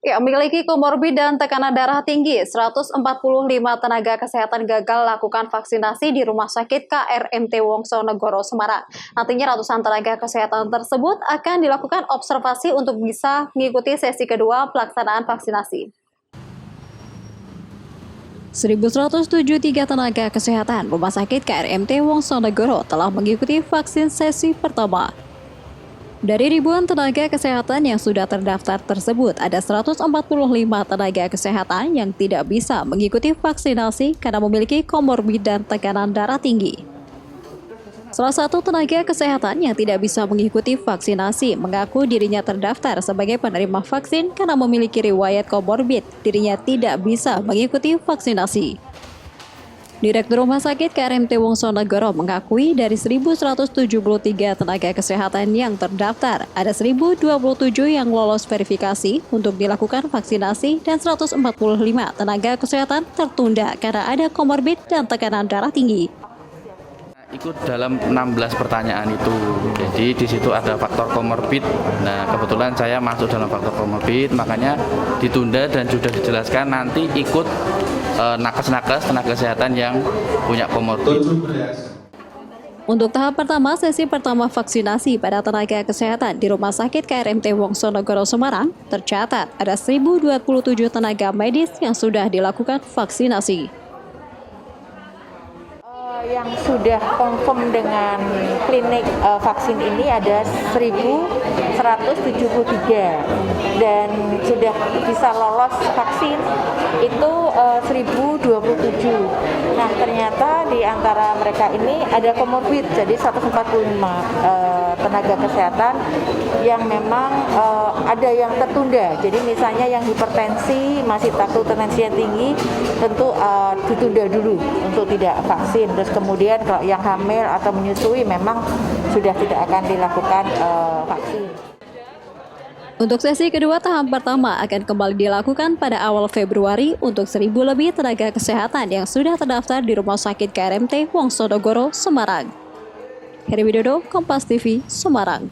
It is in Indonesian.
Ya, memiliki komorbid dan tekanan darah tinggi, 145 tenaga kesehatan gagal lakukan vaksinasi di Rumah Sakit KRMT Wongsonegoro, Semarang. Nantinya ratusan tenaga kesehatan tersebut akan dilakukan observasi untuk bisa mengikuti sesi kedua pelaksanaan vaksinasi. 1.173 tenaga kesehatan Rumah Sakit KRMT Wongsonegoro telah mengikuti vaksin sesi pertama. Dari ribuan tenaga kesehatan yang sudah terdaftar tersebut, ada 145 tenaga kesehatan yang tidak bisa mengikuti vaksinasi karena memiliki komorbid dan tekanan darah tinggi. Salah satu tenaga kesehatan yang tidak bisa mengikuti vaksinasi mengaku dirinya terdaftar sebagai penerima vaksin karena memiliki riwayat komorbid. Dirinya tidak bisa mengikuti vaksinasi. Direktur Rumah Sakit KRMT Wongsonegoro mengakui dari 1.173 tenaga kesehatan yang terdaftar, ada 1.027 yang lolos verifikasi untuk dilakukan vaksinasi dan 145 tenaga kesehatan tertunda karena ada komorbid dan tekanan darah tinggi. Ikut dalam 16 pertanyaan itu, jadi di situ ada faktor komorbid. Nah, kebetulan saya masuk dalam faktor komorbid, makanya ditunda dan sudah dijelaskan nanti ikut nakes-nakes tenaga kesehatan yang punya komorbid. Untuk tahap pertama, sesi pertama vaksinasi pada tenaga kesehatan di Rumah Sakit KRMT Wongsonegoro, Semarang, tercatat ada 1.027 tenaga medis yang sudah dilakukan vaksinasi. Yang sudah confirm dengan klinik vaksin ini ada 1.173 dan sudah bisa lolos vaksin itu 1.027. Nah, ternyata di antara mereka ini ada komorbid, jadi 145 tenaga kesehatan yang memang ada yang tertunda. Jadi misalnya yang hipertensi, masih takut tensinya tinggi, tentu ditunda dulu untuk tidak vaksin. Terus kemudian kalau yang hamil atau menyusui memang sudah tidak akan dilakukan vaksin. Untuk sesi kedua tahap pertama akan kembali dilakukan pada awal Februari untuk 1.000 lebih tenaga kesehatan yang sudah terdaftar di Rumah Sakit KRMT Wongsonegoro, Semarang. Heri Widodo, Kompas TV, Semarang.